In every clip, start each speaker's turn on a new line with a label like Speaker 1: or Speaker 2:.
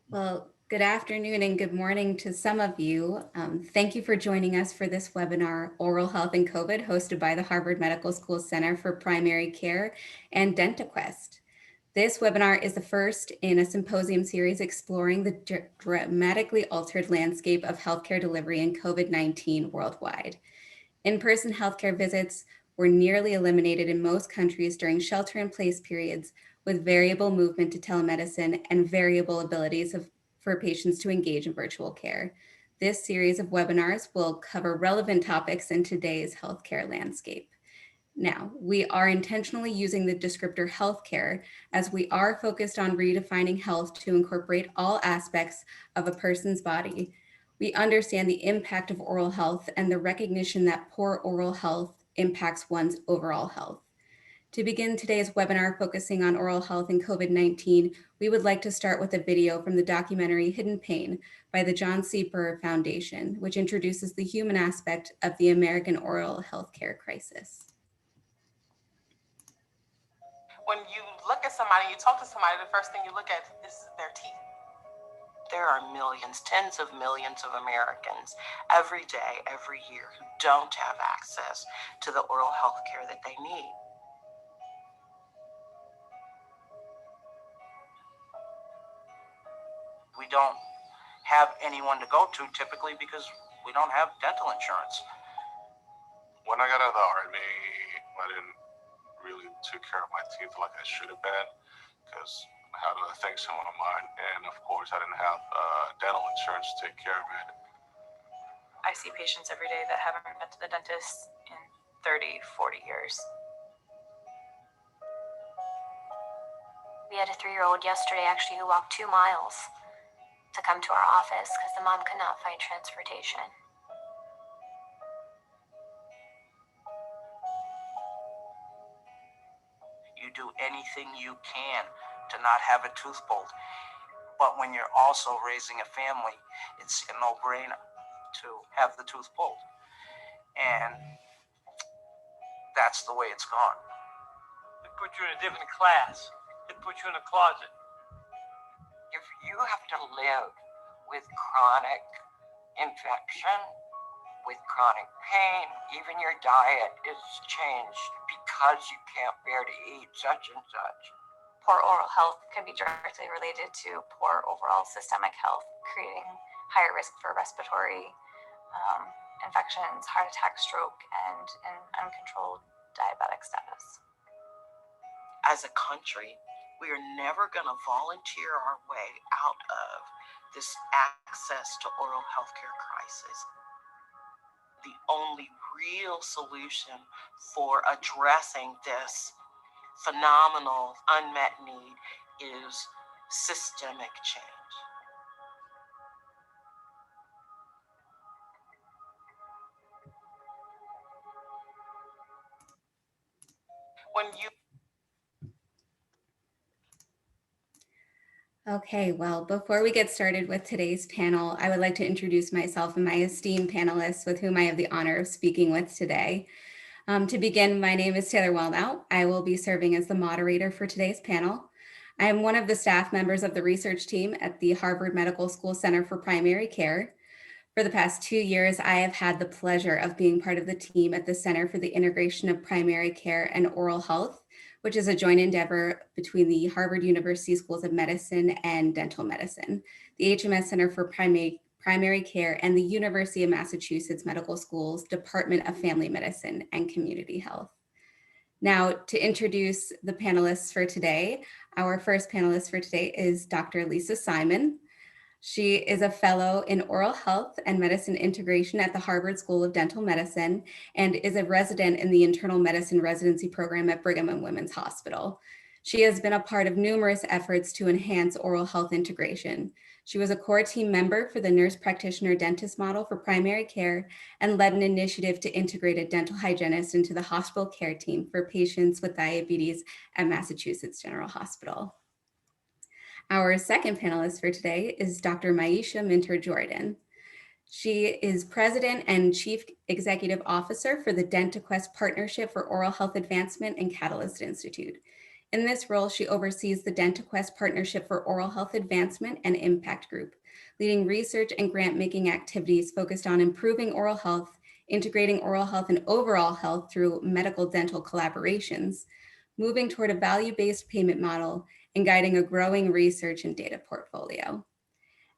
Speaker 1: Well, good afternoon and good morning to some of you. Thank you for joining us for this webinar, Oral Health and COVID, hosted by the Harvard Medical School Center for Primary Care and DentaQuest. This webinar is the first in a symposium series exploring the dramatically altered landscape of healthcare delivery in COVID-19 worldwide. In-person healthcare visits were nearly eliminated in most countries during shelter-in-place periods, with variable movement to telemedicine and variable abilities for patients to engage in virtual care. This series of webinars will cover relevant topics in today's healthcare landscape. Now, we are intentionally using the descriptor healthcare as we are focused on redefining health to incorporate all aspects of a person's body. We understand the impact of oral health and the recognition that poor oral health impacts one's overall health. To begin today's webinar focusing on oral health and COVID-19, we would like to start with a video from the documentary Hidden Pain by the John Sieper Foundation, which introduces the human aspect of the American oral healthcare crisis.
Speaker 2: When you look at somebody, you talk to somebody, the first thing you look at is their teeth. There are millions, tens of millions of Americans every day, every year who don't have access to the oral health care that they need. We don't have anyone to go to typically because we don't have dental insurance.
Speaker 3: When I got out of the army, I didn't really take care of my teeth like I should have been because I had other things going on mine, and of course I didn't have dental insurance to take care of it.
Speaker 2: I see patients every day that haven't been to the dentist in 30, 40 years.
Speaker 4: We had a 3-year-old yesterday actually who walked 2 miles to come to our office because the mom could not find transportation.
Speaker 2: You do anything you can to not have a tooth pulled. But when you're also raising a family, it's a no-brainer to have the tooth pulled. And that's the way it's gone.
Speaker 5: It puts you in a different class. It puts you in a closet.
Speaker 6: If you have to live with chronic infection, with chronic pain, even your diet is changed because you can't bear to eat such and such.
Speaker 4: Poor oral health can be directly related to poor overall systemic health, creating higher risk for respiratory infections, heart attack, stroke, and uncontrolled diabetic status.
Speaker 2: As a country, we are never going to volunteer our way out of this access to oral healthcare crisis. The only real solution for addressing this phenomenal unmet need is systemic change. When you
Speaker 1: Okay, well, before we get started with today's panel, I would like to introduce myself and my esteemed panelists with whom I have the honor of speaking with today. To begin, my name is Taylor Wellnow. I will be serving as the moderator for today's panel. I am one of the staff members of the research team at the Harvard Medical School Center for Primary Care. For the past 2 years, I have had the pleasure of being part of the team at the Center for the Integration of Primary Care and Oral Health, which is a joint endeavor between the Harvard University Schools of Medicine and Dental Medicine, the HMS Center for Primary Care, and the University of Massachusetts Medical School's Department of Family Medicine and Community Health. Now, to introduce the panelists for today, our first panelist for today is Dr. Lisa Simon. She is a fellow in oral health and medicine integration at the Harvard School of Dental Medicine and is a resident in the internal medicine residency program at Brigham and Women's Hospital. She has been a part of numerous efforts to enhance oral health integration. She was a core team member for the nurse practitioner dentist model for primary care and led an initiative to integrate a dental hygienist into the hospital care team for patients with diabetes at Massachusetts General Hospital. Our second panelist for today is Dr. Maisha Minter-Jordan. She is President and Chief Executive Officer for the DentaQuest Partnership for Oral Health Advancement and Catalyst Institute. In this role, she oversees the DentaQuest Partnership for Oral Health Advancement and Impact Group, leading research and grant-making activities focused on improving oral health, integrating oral health and overall health through medical-dental collaborations, moving toward a value-based payment model, and guiding a growing research and data portfolio.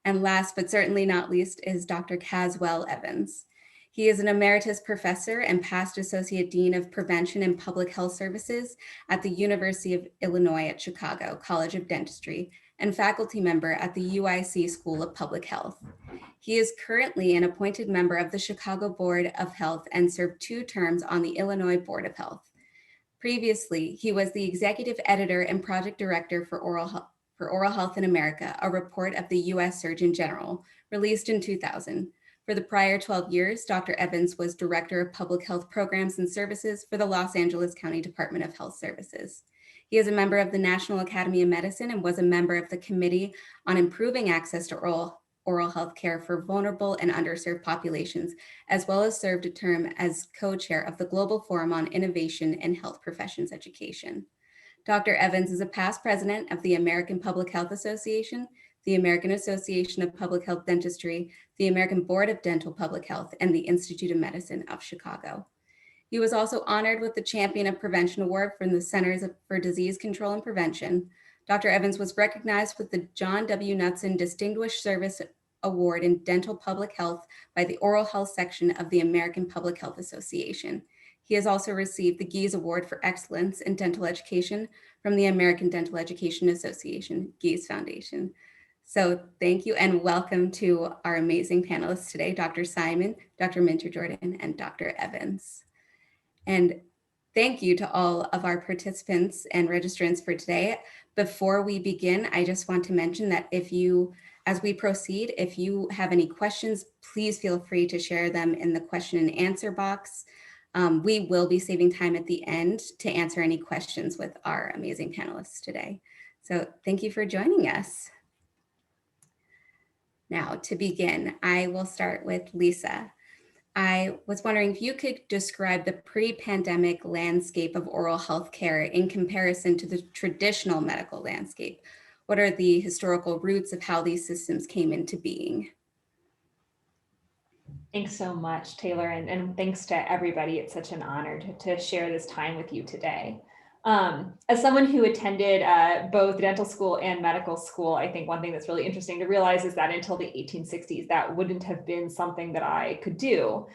Speaker 1: And last but certainly not least is Dr. Caswell Evans. He is an emeritus professor and past associate dean of prevention and public health services at the University of Illinois at Chicago College of Dentistry and faculty member at the UIC School of Public Health. He is currently an appointed member of the Chicago Board of Health and served 2 terms on the Illinois Board of Health. Previously, he was the executive editor and project director for Oral Health in America, a report of the U.S. Surgeon General, released in 2000. For the prior 12 years, Dr. Evans was Director of Public Health Programs and Services for the Los Angeles County Department of Health Services. He is a member of the National Academy of Medicine and was a member of the Committee on Improving Access to Oral Health Care for Vulnerable and Underserved Populations, as well as served a term as co-chair of the Global Forum on Innovation in Health Professions Education. Dr. Evans is a past president of the American Public Health Association, the American Association of Public Health Dentistry, the American Board of Dental Public Health, and the Institute of Medicine of Chicago. He was also honored with the Champion of Prevention Award from the Centers for Disease Control and Prevention. Dr. Evans was recognized with the John W. Knudsen Distinguished Service Award in Dental Public Health by the Oral Health section of the American Public Health Association. He has also received the Gies Award for Excellence in Dental Education from the American Dental Education Association, Gies Foundation. So thank you and welcome to our amazing panelists today, Dr. Simon, Dr. Minter-Jordan, and Dr. Evans. And thank you to all of our participants and registrants for today. Before we begin, I just want to mention that as we proceed, if you have any questions, please feel free to share them in the question and answer box. We will be saving time at the end to answer any questions with our amazing panelists today. So thank you for joining us. Now, to begin, I will start with Lisa. I was wondering if you could describe the pre-pandemic landscape of oral health care in comparison to the traditional medical landscape. What are the historical roots of how these systems came into being?
Speaker 7: Thanks so much, Taylor, and thanks to everybody. It's such an honor to share this time with you today. As someone who attended both dental school and medical school, I think one thing that's really interesting to realize is that until the 1860s, that wouldn't have been something that I could do.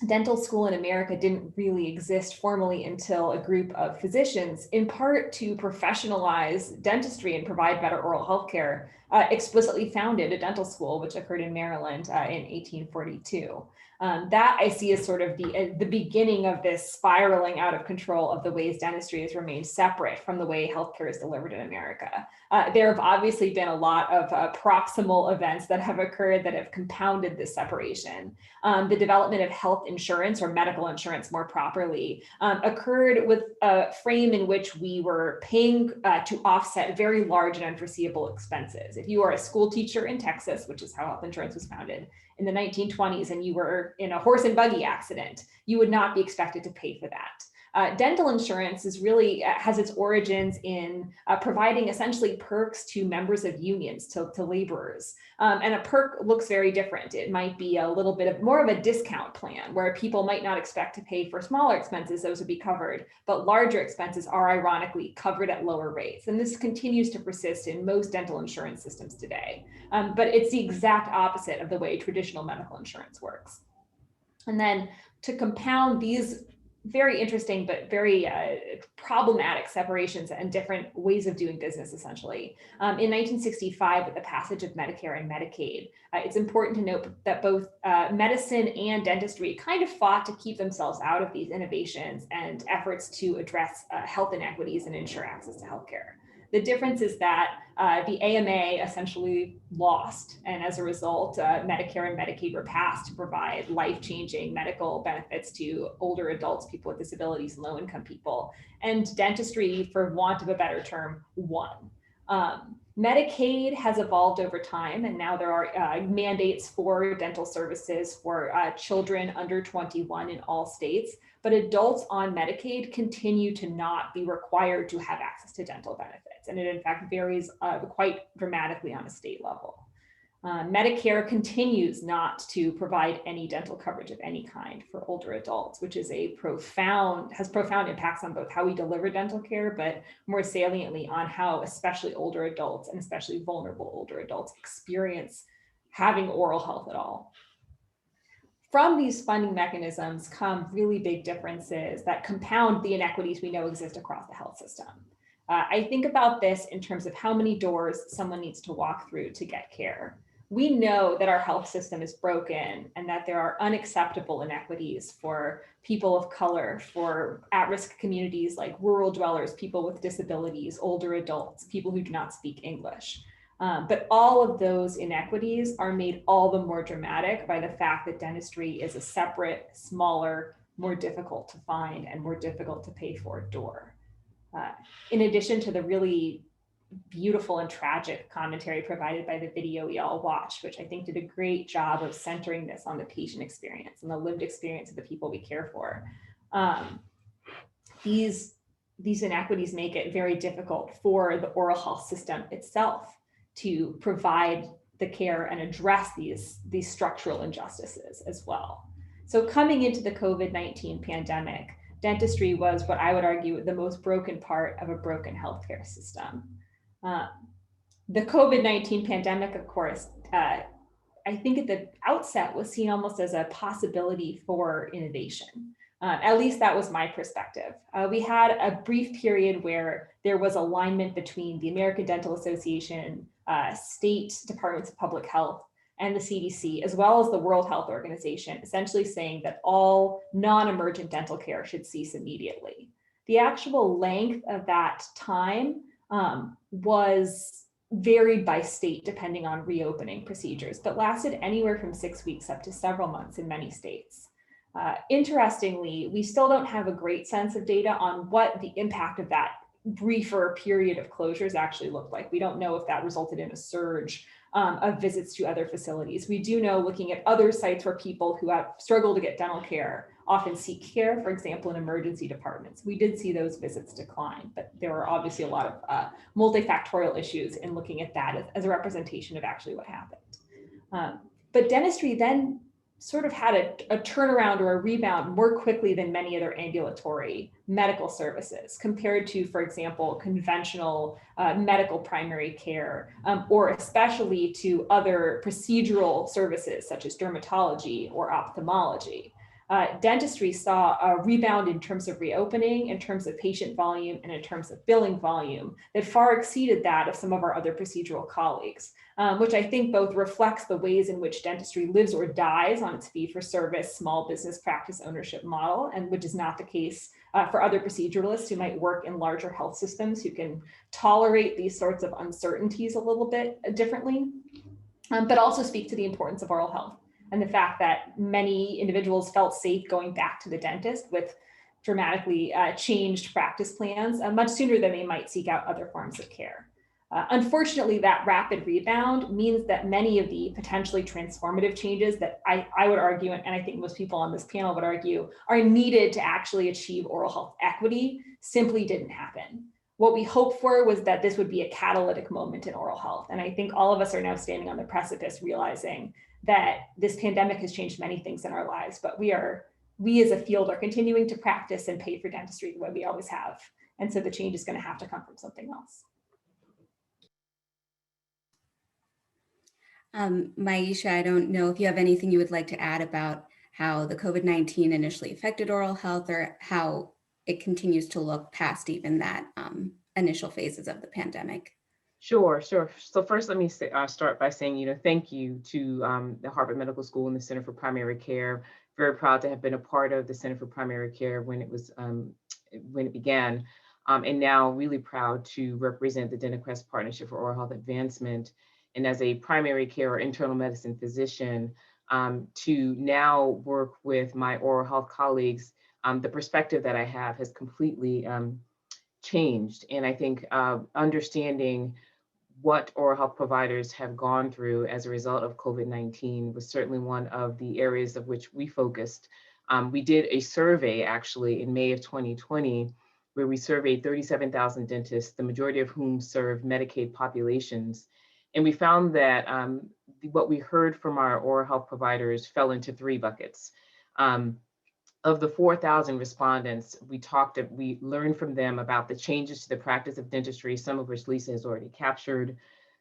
Speaker 7: Dental school in America didn't really exist formally until a group of physicians, in part to professionalize dentistry and provide better oral health care, explicitly founded a dental school, which occurred in Maryland in 1842. That I see as sort of the beginning of this spiraling out of control of the ways dentistry has remained separate from the way healthcare is delivered in America. There have obviously been a lot of proximal events that have occurred that have compounded this separation. The development of health insurance, or medical insurance more properly, occurred with a frame in which we were paying to offset very large and unforeseeable expenses. If you are a school teacher in Texas, which is how health insurance was founded, in the 1920s, and you were in a horse and buggy accident, you would not be expected to pay for that. Dental insurance has its origins in providing essentially perks to members of unions, to laborers. And a perk looks very different. It might be a little bit more of a discount plan where people might not expect to pay for smaller expenses, those would be covered, but larger expenses are ironically covered at lower rates. And this continues to persist in most dental insurance systems today. But it's the exact opposite of the way traditional medical insurance works. And then to compound these very interesting, but very problematic separations and different ways of doing business, essentially. In 1965, with the passage of Medicare and Medicaid, it's important to note that both medicine and dentistry kind of fought to keep themselves out of these innovations and efforts to address health inequities and ensure access to healthcare. The difference is that the AMA essentially lost, and as a result, Medicare and Medicaid were passed to provide life-changing medical benefits to older adults, people with disabilities, low-income people, and dentistry, for want of a better term, won. Medicaid has evolved over time, and now there are mandates for dental services for children under 21 in all states. But adults on Medicaid continue to not be required to have access to dental benefits. And it in fact varies quite dramatically on a state level. Medicare continues not to provide any dental coverage of any kind for older adults, which is has profound impacts on both how we deliver dental care, but more saliently on how especially older adults and especially vulnerable older adults experience having oral health at all. From these funding mechanisms come really big differences that compound the inequities we know exist across the health system. I think about this in terms of how many doors someone needs to walk through to get care. We know that our health system is broken and that there are unacceptable inequities for people of color, for at-risk communities like rural dwellers, people with disabilities, older adults, people who do not speak English. But all of those inequities are made all the more dramatic by the fact that dentistry is a separate, smaller, more difficult to find and more difficult to pay for door. In addition to the really beautiful and tragic commentary provided by the video we all watched, which I think did a great job of centering this on the patient experience and the lived experience of the people we care for. These inequities make it very difficult for the oral health system itself to provide the care and address these structural injustices as well. So coming into the COVID-19 pandemic, dentistry was what I would argue the most broken part of a broken healthcare system. The COVID-19 pandemic, of course, I think at the outset was seen almost as a possibility for innovation. At least that was my perspective. We had a brief period where there was alignment between the American Dental Association, state departments of public health, and the CDC, as well as the World Health Organization, essentially saying that all non-emergent dental care should cease immediately. The actual length of that time was varied by state depending on reopening procedures, but lasted anywhere from 6 weeks up to several months in many states. Interestingly, we still don't have a great sense of data on what the impact of that briefer period of closures actually looked like. We don't know if that resulted in a surge of visits to other facilities. We do know, looking at other sites where people who have struggled to get dental care often seek care, for example, in emergency departments, we did see those visits decline, but there were obviously a lot of multifactorial issues in looking at that as a representation of actually what happened. But dentistry then sort of had a turnaround or a rebound more quickly than many other ambulatory medical services compared to, for example, conventional medical primary care, or especially to other procedural services such as dermatology or ophthalmology. Dentistry saw a rebound in terms of reopening, in terms of patient volume, and in terms of billing volume that far exceeded that of some of our other procedural colleagues, which I think both reflects the ways in which dentistry lives or dies on its fee-for-service small business practice ownership model, and which is not the case for other proceduralists who might work in larger health systems who can tolerate these sorts of uncertainties a little bit differently, but also speak to the importance of oral health and the fact that many individuals felt safe going back to the dentist with dramatically changed practice plans much sooner than they might seek out other forms of care. Unfortunately, that rapid rebound means that many of the potentially transformative changes that I would argue, and I think most people on this panel would argue, are needed to actually achieve oral health equity simply didn't happen. What we hoped for was that this would be a catalytic moment in oral health. And I think all of us are now standing on the precipice realizing that this pandemic has changed many things in our lives, but we as a field are continuing to practice and pay for dentistry the way we always have. And so the change is going to have to come from something else.
Speaker 1: Maisha, I don't know if you have anything you would like to add about how the COVID-19 initially affected oral health or how it continues to look past even that initial phases of the pandemic.
Speaker 8: Sure. So first, let me start by saying, thank you to the Harvard Medical School and the Center for Primary Care. Very proud to have been a part of the Center for Primary Care when it began, and now really proud to represent the DentaQuest Partnership for Oral Health Advancement. And as a primary care or internal medicine physician, to now work with my oral health colleagues, the perspective that I have has completely changed. And I think understanding what oral health providers have gone through as a result of COVID-19 was certainly one of the areas of which we focused. We did a survey actually in May of 2020, where we surveyed 37,000 dentists, the majority of whom serve Medicaid populations. And we found that what we heard from our oral health providers fell into three buckets. Of the 4,000 respondents, we learned from them about the changes to the practice of dentistry, some of which Lisa has already captured,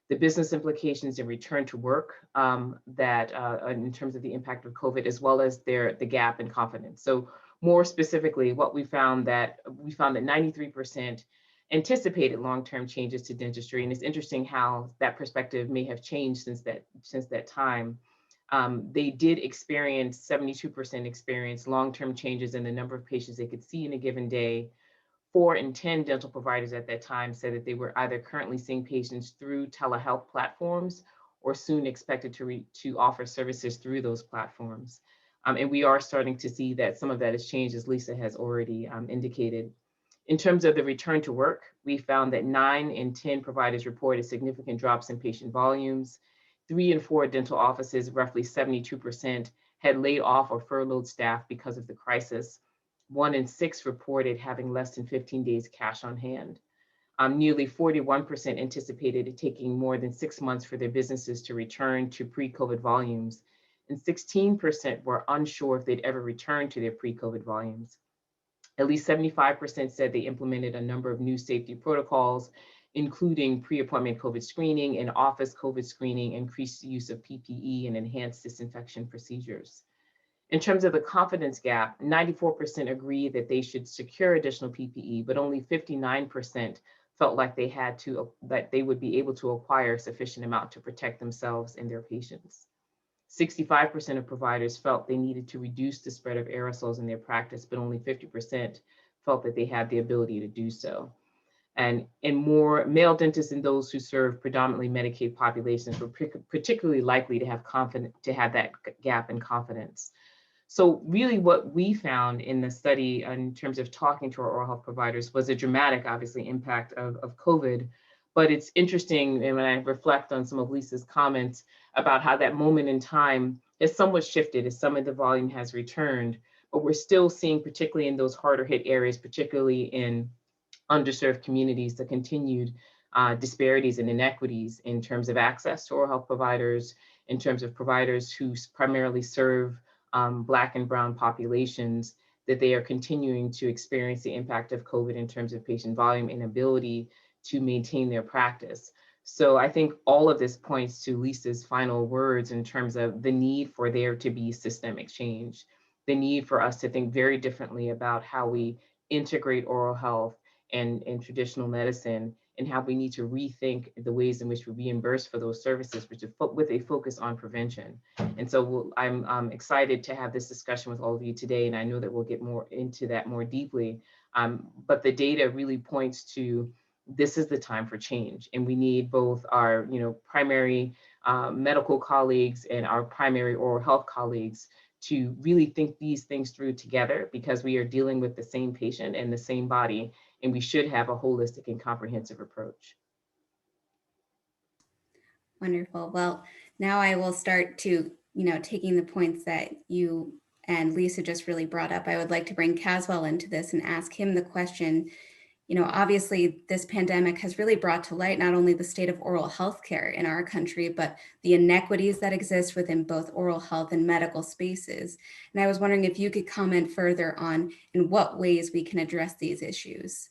Speaker 8: the business implications in return to work in terms of the impact of COVID, as well as the gap in confidence. So more specifically, what we found that 93% anticipated long-term changes to dentistry, and it's interesting how that perspective may have changed since that time. They did experience, 72% experienced long-term changes in the number of patients they could see in a given day. 4 in 10 dental providers at that time said that they were either currently seeing patients through telehealth platforms or soon expected to offer services through those platforms. And we are starting to see that some of that has changed, as Lisa has already indicated. In terms of the return to work, we found that 9 in 10 providers reported significant drops in patient volumes. 3 in 4 dental offices, roughly 72%, had laid off or furloughed staff because of the crisis. 1 in 6 reported having less than 15 days cash on hand. Nearly 41% anticipated it taking more than 6 months for their businesses to return to pre-COVID volumes, and 16% were unsure if they'd ever return to their pre-COVID volumes. At least 75% said they implemented a number of new safety protocols, including pre-appointment COVID screening and office COVID screening, increased use of PPE, and enhanced disinfection procedures. In terms of the confidence gap, 94% agree that they should secure additional PPE, but only 59% felt like that they would be able to acquire a sufficient amount to protect themselves and their patients. 65% of providers felt they needed to reduce the spread of aerosols in their practice, but only 50% felt that they had the ability to do so. And more male dentists and those who serve predominantly Medicaid populations were particularly likely to have that gap in confidence. So really what we found in the study in terms of talking to our oral health providers was a dramatic, obviously, impact of COVID. But it's interesting, and when I reflect on some of Lisa's comments about how that moment in time has somewhat shifted as some of the volume has returned, but we're still seeing, particularly in those harder hit areas, particularly in underserved communities, the continued disparities and inequities in terms of access to oral health providers, in terms of providers who primarily serve Black and Brown populations, that they are continuing to experience the impact of COVID in terms of patient volume and ability to maintain their practice. So I think all of this points to Lisa's final words in terms of the need for there to be systemic change, the need for us to think very differently about how we integrate oral health and traditional medicine, and how we need to rethink the ways in which we reimburse for those services, with a focus on prevention. And so I'm excited to have this discussion with all of you today, and I know that we'll get more into that more deeply. But the data really points to this is the time for change, and we need both our primary medical colleagues and our primary oral health colleagues to really think these things through together, because we are dealing with the same patient and the same body, and we should have a holistic and comprehensive approach.
Speaker 1: Wonderful. Well, now I will start to, taking the points that you and Lisa just really brought up. I would like to bring Caswell into this and ask him the question. Obviously this pandemic has really brought to light not only the state of oral health care in our country, but the inequities that exist within both oral health and medical spaces. And I was wondering if you could comment further on in what ways we can address these issues.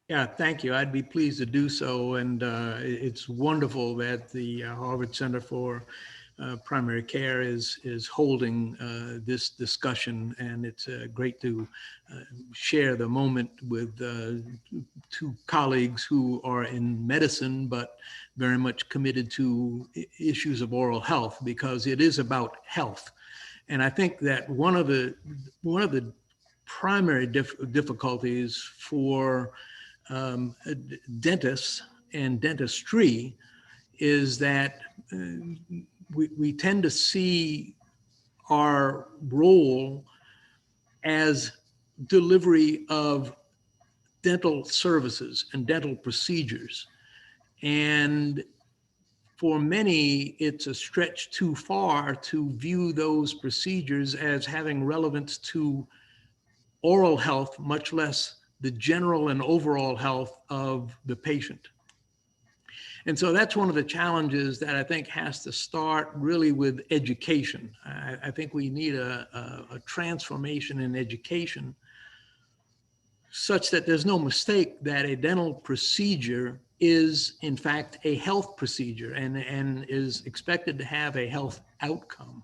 Speaker 9: Yeah, thank you. I'd be pleased to do so. And it's wonderful that the Harvard Center for Primary Care is holding this discussion, and it's great to share the moment with two colleagues who are in medicine, but very much committed to issues of oral health, because it is about health. And I think that one of the primary difficulties for dentists and dentistry is that we tend to see our role as delivery of dental services and dental procedures. And for many, it's a stretch too far to view those procedures as having relevance to oral health, much less the general and overall health of the patient. And so that's one of the challenges that I think has to start really with education. I think we need a transformation in education such that there's no mistake that a dental procedure is in fact a health procedure and is expected to have a health outcome.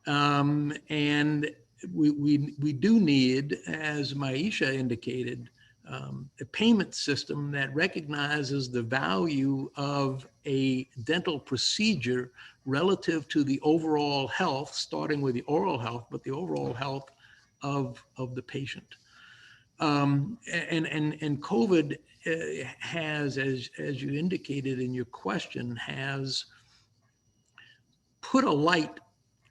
Speaker 9: And we do need, as Maisha indicated, a payment system that recognizes the value of a dental procedure relative to the overall health, starting with the oral health, but the overall health of the patient. And COVID has, as you indicated in your question, has put a light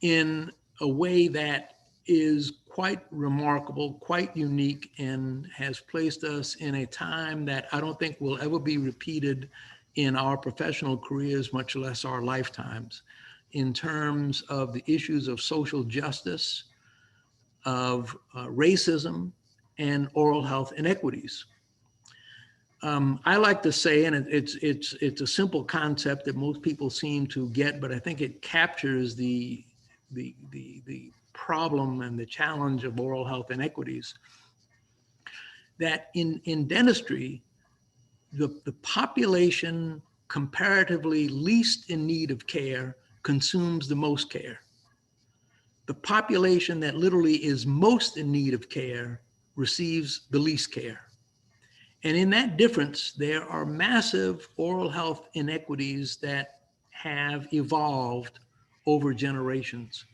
Speaker 9: in a way that is quite remarkable, quite unique, and has placed us in a time that I don't think will ever be repeated in our professional careers, much less our lifetimes, in terms of the issues of social justice, of racism, and oral health inequities. I like to say, and it's a simple concept that most people seem to get, but I think it captures the problem and the challenge of oral health inequities, that in dentistry, the population comparatively least in need of care consumes the most care. The population that literally is most in need of care receives the least care. And in that difference, there are massive oral health inequities that have evolved over generations.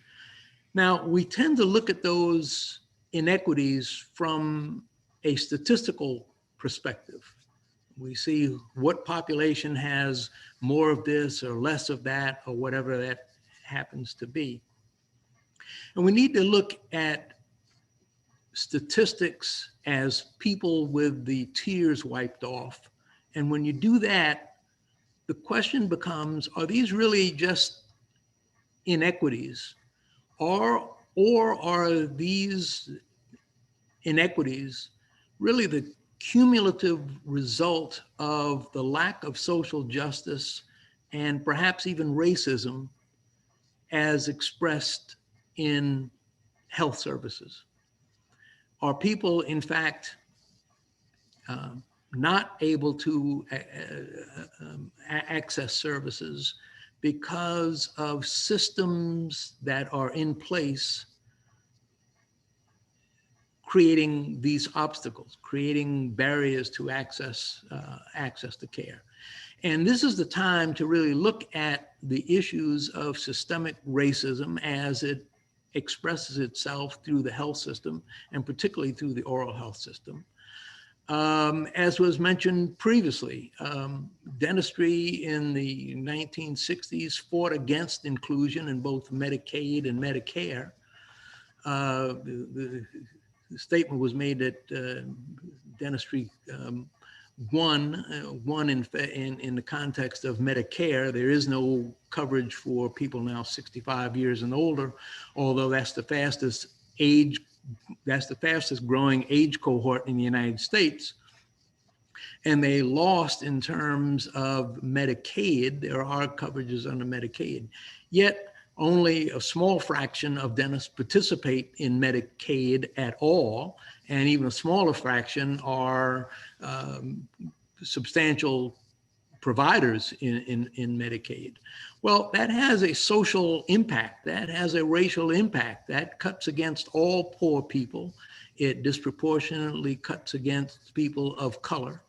Speaker 9: Now, we tend to look at those inequities from a statistical perspective. We see what population has more of this or less of that, or whatever that happens to be. And we need to look at statistics as people with the tears wiped off. And when you do that, the question becomes, are these really just inequities? Or are these inequities really the cumulative result of the lack of social justice and perhaps even racism as expressed in health services? Are people, in fact, not able to access services because of systems that are in place creating these obstacles, creating barriers to access to care? And this is the time to really look at the issues of systemic racism as it expresses itself through the health system, and particularly through the oral health system. As was mentioned previously, dentistry in the 1960s fought against inclusion in both Medicaid and Medicare. The statement was made that dentistry won in the context of Medicare. There is no coverage for people now 65 years and older, although that's the fastest growing age cohort in the United States. And they lost in terms of Medicaid. There are coverages under Medicaid, yet only a small fraction of dentists participate in Medicaid at all, and even a smaller fraction are substantial providers in Medicaid. Well, that has a social impact. That has a racial impact. That cuts against all poor people. It disproportionately cuts against people of color.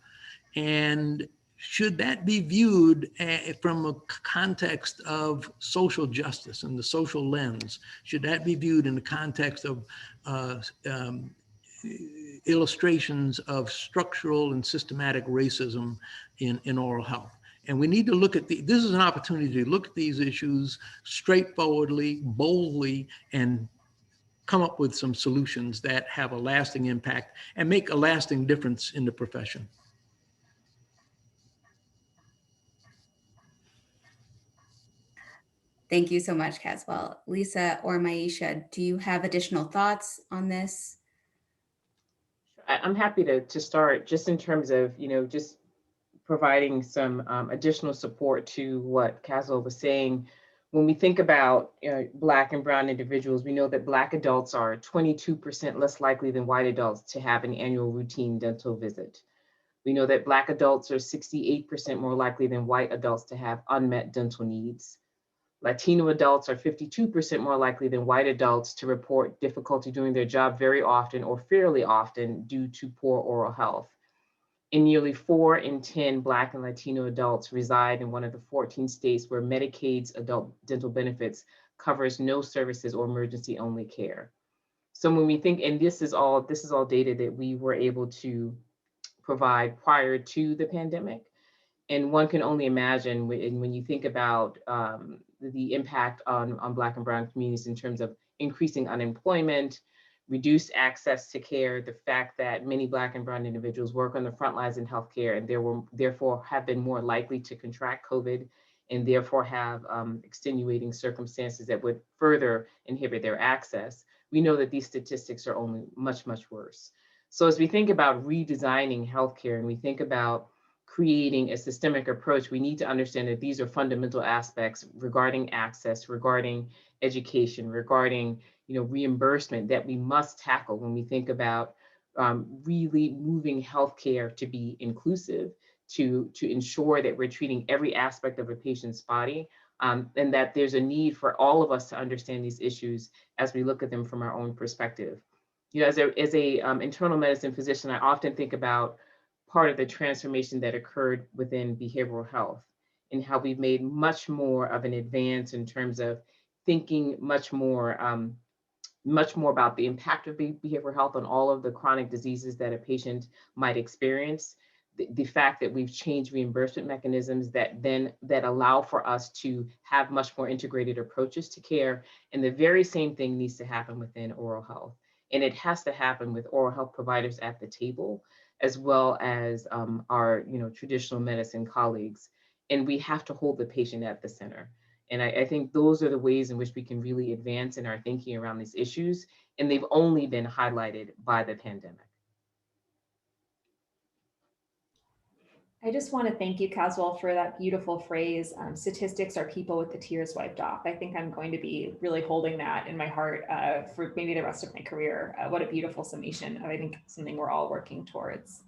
Speaker 9: And should that be viewed from a context of social justice and the social lens? Should that be viewed in the context of illustrations of structural and systematic racism in oral health? And we need to look at this is an opportunity to look at these issues straightforwardly, boldly, and come up with some solutions that have a lasting impact and make a lasting difference in the profession.
Speaker 1: Thank you so much, Caswell. Lisa or Maisha, do you have additional thoughts on this?
Speaker 8: I'm happy to start just in terms of, just providing some additional support to what Caswell was saying. When we think about Black and Brown individuals, we know that Black adults are 22% less likely than white adults to have an annual routine dental visit. We know that Black adults are 68% more likely than white adults to have unmet dental needs. Latino adults are 52% more likely than white adults to report difficulty doing their job very often or fairly often due to poor oral health. And nearly 4 in 10 Black and Latino adults reside in one of the 14 states where Medicaid's adult dental benefits covers no services or emergency only care. So when we think, and this is all data that we were able to provide prior to the pandemic. And one can only imagine when you think about the impact on Black and Brown communities in terms of increasing unemployment, reduced access to care, the fact that many Black and Brown individuals work on the front lines in healthcare and therefore have been more likely to contract COVID and therefore have extenuating circumstances that would further inhibit their access. We know that these statistics are only much, much worse. So as we think about redesigning healthcare and we think about creating a systemic approach, we need to understand that these are fundamental aspects regarding access, regarding education, regarding reimbursement that we must tackle when we think about really moving healthcare to be inclusive, to ensure that we're treating every aspect of a patient's body, and that there's a need for all of us to understand these issues as we look at them from our own perspective. As a internal medicine physician, I often think about part of the transformation that occurred within behavioral health and how we've made much more of an advance in terms of thinking much more about the impact of behavioral health on all of the chronic diseases that a patient might experience. The fact that we've changed reimbursement mechanisms that allow for us to have much more integrated approaches to care. And the very same thing needs to happen within oral health. And it has to happen with oral health providers at the table, as well as our traditional medicine colleagues. And we have to hold the patient at the center. And I think those are the ways in which we can really advance in our thinking around these issues. And they've only been highlighted by the pandemic.
Speaker 7: I just want to thank you, Caswell, for that beautiful phrase, statistics are people with the tears wiped off. I think I'm going to be really holding that in my heart for maybe the rest of my career. What a beautiful summation. I think something we're all working towards.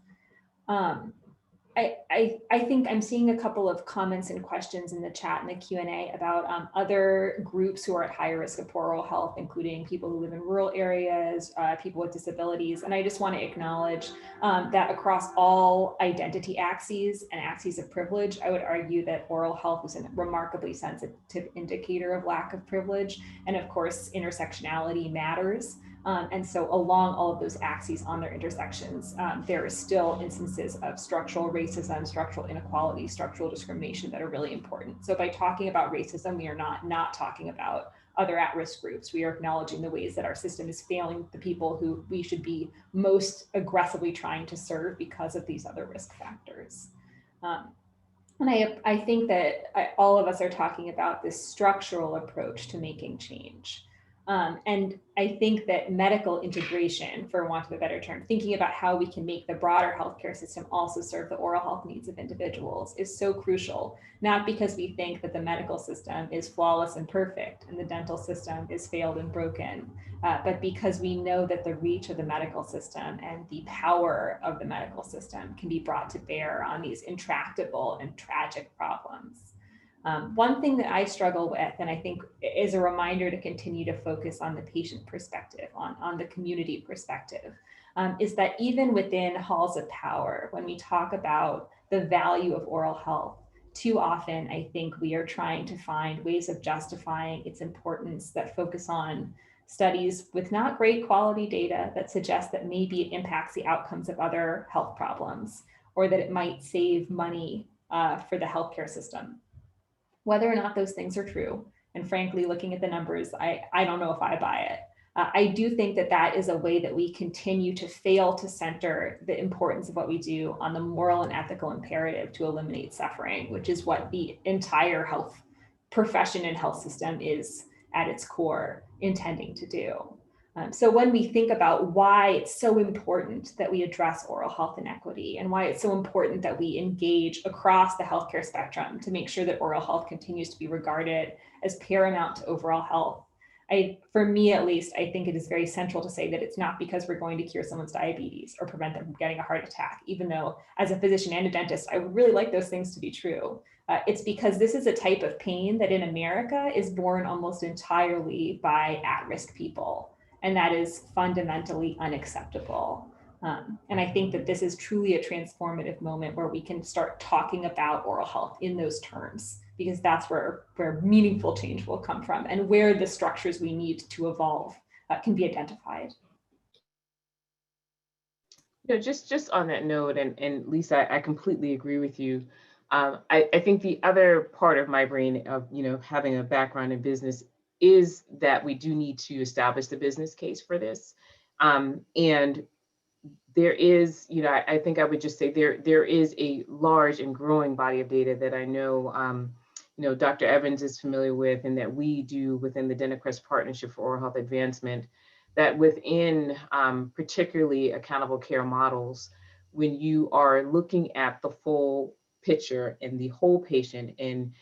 Speaker 7: I think I'm seeing a couple of comments and questions in the chat and the Q&A about other groups who are at higher risk of poor oral health, including people who live in rural areas, people with disabilities. And I just want to acknowledge that across all identity axes and axes of privilege, I would argue that oral health is a remarkably sensitive indicator of lack of privilege. And of course, intersectionality matters. And so along all of those axes on their intersections, there are still instances of structural racism, structural inequality, structural discrimination that are really important. So by talking about racism, we are not talking about other at-risk groups. We are acknowledging the ways that our system is failing the people who we should be most aggressively trying to serve because of these other risk factors. And I think that all of us are talking about this structural approach to making change. And I think that medical integration, for want of a better term, thinking about how we can make the broader healthcare system also serve the oral health needs of individuals is so crucial, not because we think that the medical system is flawless and perfect and the dental system is failed and broken, but because we know that the reach of the medical system and the power of the medical system can be brought to bear on these intractable and tragic problems. One thing that I struggle with, and I think is a reminder to continue to focus on the patient perspective, on the community perspective, is that even within halls of power, when we talk about the value of oral health, too often I think we are trying to find ways of justifying its importance that focus on studies with not great quality data that suggest that maybe it impacts the outcomes of other health problems, or that it might save money for the healthcare system. Whether or not those things are true, and frankly, looking at the numbers, I don't know if I buy it. I do think that that is a way that we continue to fail to center the importance of what we do on the moral and ethical imperative to eliminate suffering, which is what the entire health profession and health system is at its core intending to do. So when we think about why it's so important that we address oral health inequity and why it's so important that we engage across the healthcare spectrum to make sure that oral health continues to be regarded as paramount to overall health, for me at least, I think it is very central to say that it's not because we're going to cure someone's diabetes or prevent them from getting a heart attack, even though as a physician and a dentist, I would really like those things to be true. It's because this is a type of pain that in America is borne almost entirely by at-risk people. And that is fundamentally unacceptable. And I think that this is truly a transformative moment where we can start talking about oral health in those terms, because that's where meaningful change will come from and where the structures we need to evolve can be identified.
Speaker 8: You know, just on that note, and Lisa, I completely agree with you. I think the other part of my brain of, you know, having a background in business is that we do need to establish the business case for this. And there is, you know, I think I would just say there is a large and growing body of data that I know, you know, Dr. Evans is familiar with, and that we do within the DentaQuest Partnership for Oral Health Advancement, that within particularly accountable care models, when you are looking at the full picture and the whole patient and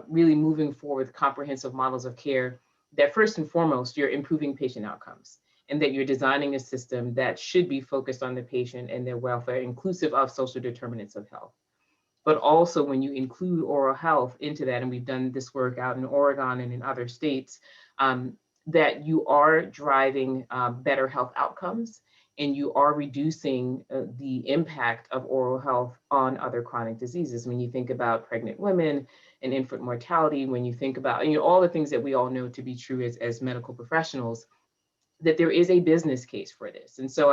Speaker 8: really moving forward with comprehensive models of care, that first and foremost, you're improving patient outcomes, and that you're designing a system that should be focused on the patient and their welfare, inclusive of social determinants of health. But also when you include oral health into that, and we've done this work out in Oregon and in other states, that you are driving better health outcomes, and you are reducing the impact of oral health on other chronic diseases. When you think about pregnant women and infant mortality, when you think about, you know, all the things that we all know to be true as medical professionals, that there is a business case for this. And so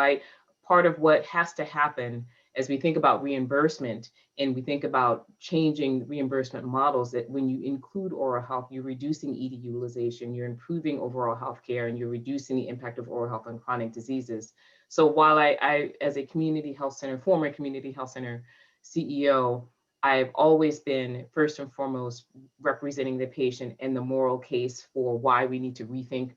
Speaker 8: part of what has to happen as we think about reimbursement and we think about changing reimbursement models, that when you include oral health, you're reducing ED utilization, you're improving overall healthcare, and you're reducing the impact of oral health on chronic diseases. So while I as a community health center, former community health center CEO, I've always been first and foremost representing the patient and the moral case for why we need to rethink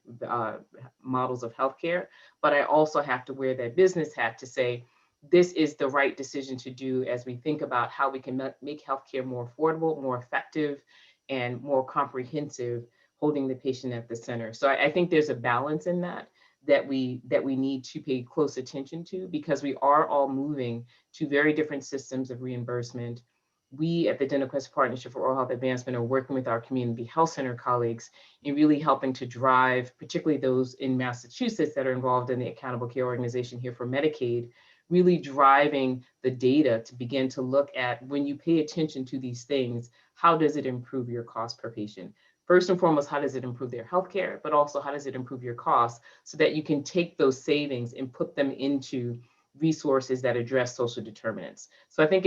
Speaker 8: models of healthcare. But I also have to wear that business hat to say, this is the right decision to do as we think about how we can make healthcare more affordable, more effective, and more comprehensive, holding the patient at the center. So I think there's a balance in that we need to pay close attention to, because we are all moving to very different systems of reimbursement. We at the DentaQuest Partnership for Oral Health Advancement are working with our community health center colleagues in really helping to drive, particularly those in Massachusetts that are involved in the Accountable Care Organization here for Medicaid, really driving the data to begin to look at, when you pay attention to these things, how does it improve your cost per patient? First and foremost, how does it improve their healthcare, but also how does it improve your costs, so that you can take those savings and put them into resources that address social determinants. So I think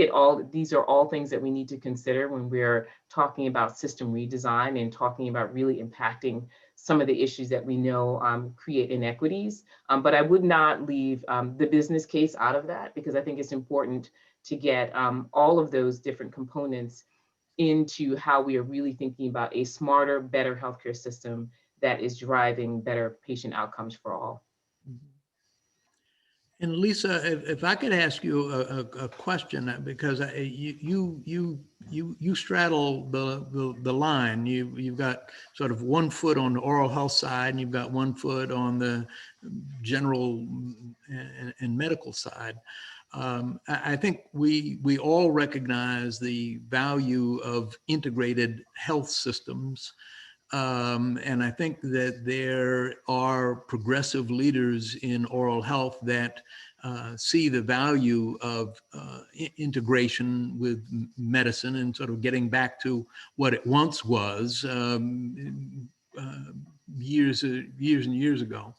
Speaker 8: these are all things that we need to consider when we're talking about system redesign and talking about really impacting some of the issues that we know create inequities. But I would not leave the business case out of that, because I think it's important to get all of those different components into how we are really thinking about a smarter, better healthcare system that is driving better patient outcomes for all.
Speaker 9: And Lisa, if I could ask you a question, because you straddle the line. You've got sort of 1 foot on the oral health side, and you've got 1 foot on the general and medical side. I think we all recognize the value of integrated health systems. And I think that there are progressive leaders in oral health that see the value of integration with medicine and sort of getting back to what it once was years and years ago.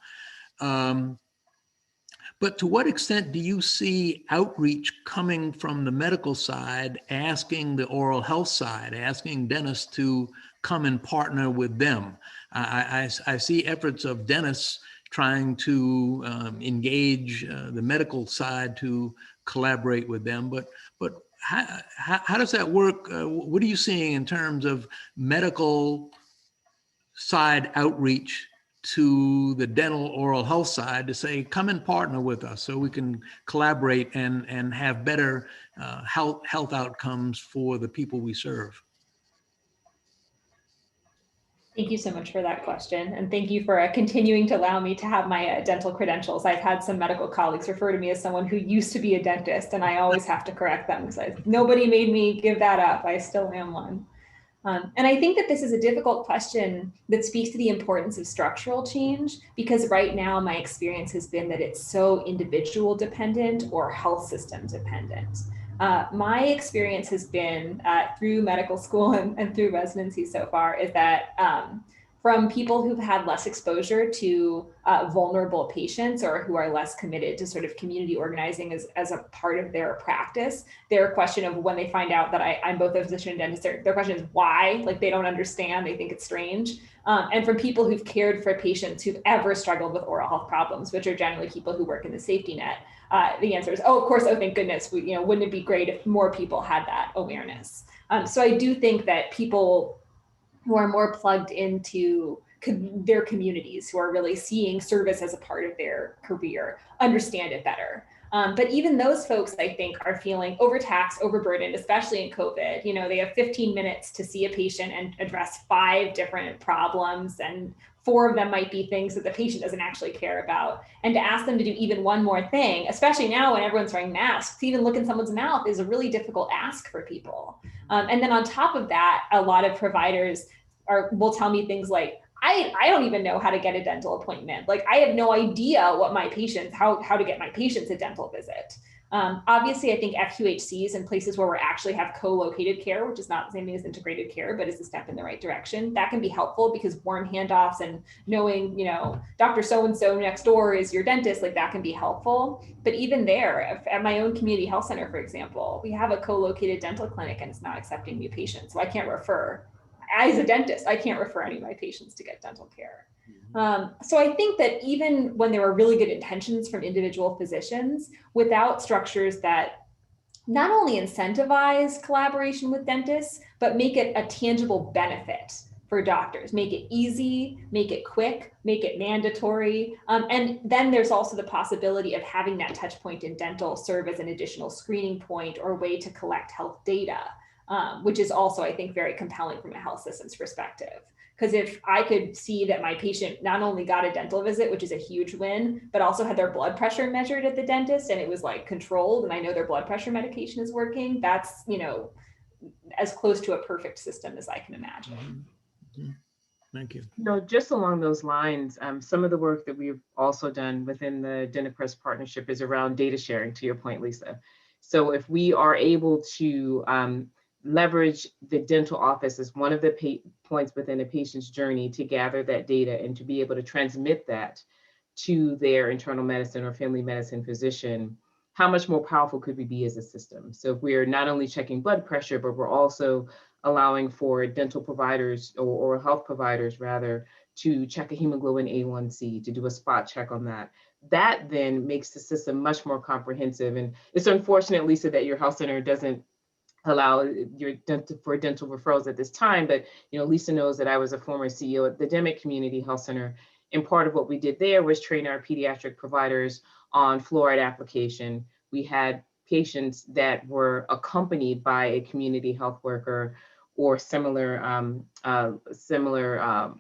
Speaker 9: But to what extent do you see outreach coming from the medical side, asking the oral health side, asking dentists to come and partner with them? I see efforts of dentists trying to engage the medical side to collaborate with them. But how does that work? What are you seeing in terms of medical side outreach to the dental oral health side to say, come and partner with us so we can collaborate and have better health outcomes for the people we serve?
Speaker 7: Thank you so much for that question. And thank you for continuing to allow me to have my dental credentials. I've had some medical colleagues refer to me as someone who used to be a dentist, and I always have to correct them because nobody made me give that up. I still am one. And I think that this is a difficult question that speaks to the importance of structural change, because right now my experience has been that it's so individual dependent or health system dependent. My experience has been through medical school and through residency so far is that from people who've had less exposure to vulnerable patients or who are less committed to sort of community organizing as a part of their practice, their question of when they find out that I'm both a physician and dentist, their question is why? Like they don't understand, they think it's strange. And from people who've cared for patients who've ever struggled with oral health problems, which are generally people who work in the safety net, the answer is, oh, of course, oh, thank goodness. Wouldn't it be great if more people had that awareness? So I do think that people who are more plugged into their communities, who are really seeing service as a part of their career, understand it better. But even those folks, I think, are feeling overtaxed, overburdened, especially in COVID. They have 15 minutes to see a patient and address 5 different problems, and 4 of them might be things that the patient doesn't actually care about. And to ask them to do even one more thing, especially now when everyone's wearing masks, to even look in someone's mouth is a really difficult ask for people. And then on top of that, a lot of providers will tell me things like, I don't even know how to get a dental appointment. Like I have no idea what my patients, how to get my patients a dental visit. Obviously, I think FQHCs and places where we actually have co-located care, which is not the same thing as integrated care, but is a step in the right direction. That can be helpful because warm handoffs and knowing, Dr. So-and-so next door is your dentist, like that can be helpful. But even there, at my own community health center, for example, we have a co-located dental clinic and it's not accepting new patients. So I can't refer. As a dentist, I can't refer any of my patients to get dental care. So I think that even when there are really good intentions from individual physicians, without structures that not only incentivize collaboration with dentists, but make it a tangible benefit for doctors, make it easy, make it quick, make it mandatory. And then there's also the possibility of having that touch point in dental serve as an additional screening point or way to collect health data. Which is also, I think, very compelling from a health system's perspective. Because if I could see that my patient not only got a dental visit, which is a huge win, but also had their blood pressure measured at the dentist and it was like controlled and I know their blood pressure medication is working, that's, as close to a perfect system as I can imagine.
Speaker 9: Mm-hmm. Thank you.
Speaker 8: Just along those lines, some of the work that we've also done within the DentaCrest partnership is around data sharing, to your point, Lisa. So if we are able to leverage the dental office as one of the points within a patient's journey to gather that data and to be able to transmit that to their internal medicine or family medicine physician, how much more powerful could we be as a system? So if we're not only checking blood pressure, but we're also allowing for dental providers or oral health providers rather to check a hemoglobin A1C, to do a spot check on that. That then makes the system much more comprehensive. And it's unfortunate, Lisa, that your health center doesn't allow for dental referrals at this time, but Lisa knows that I was a former CEO at the Demick Community Health Center, and part of what we did there was train our pediatric providers on fluoride application. We had patients that were accompanied by a community health worker or similar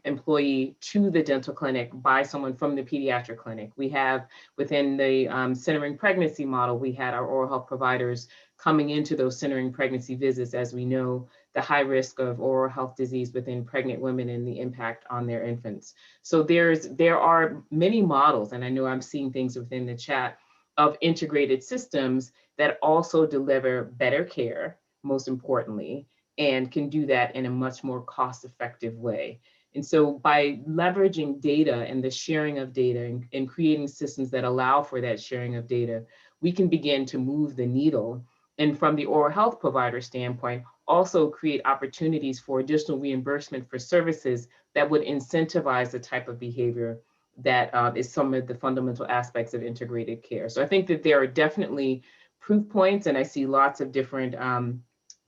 Speaker 8: employee to the dental clinic by someone from the pediatric clinic. We have within the centering pregnancy model, we had our oral health providers coming into those centering pregnancy visits, as we know the high risk of oral health disease within pregnant women and the impact on their infants. So there are many models, and I know I'm seeing things within the chat, of integrated systems that also deliver better care, most importantly, and can do that in a much more cost-effective way. And so by leveraging data and the sharing of data and creating systems that allow for that sharing of data, we can begin to move the needle. And from the oral health provider standpoint, also create opportunities for additional reimbursement for services that would incentivize the type of behavior that is some of the fundamental aspects of integrated care. So I think that there are definitely proof points, and I see lots of different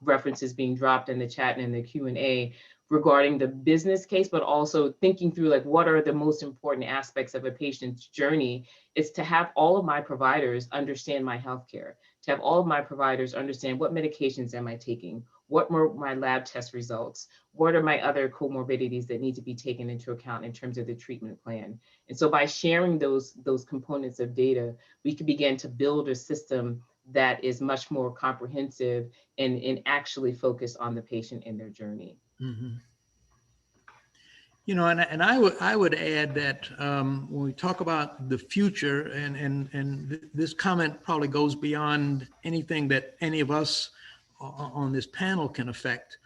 Speaker 8: references being dropped in the chat and in the Q&A regarding the business case, but also thinking through like what are the most important aspects of a patient's journey. Is to have all of my providers understand my healthcare, to have all of my providers understand what medications am I taking, what were my lab test results, what are my other comorbidities that need to be taken into account in terms of the treatment plan. And so by sharing those components of data, we can begin to build a system that is much more comprehensive and actually focused on the patient and their journey.
Speaker 9: Mhm. You know, and I would add that when we talk about the future, and this comment probably goes beyond anything that any of us on this panel can affect.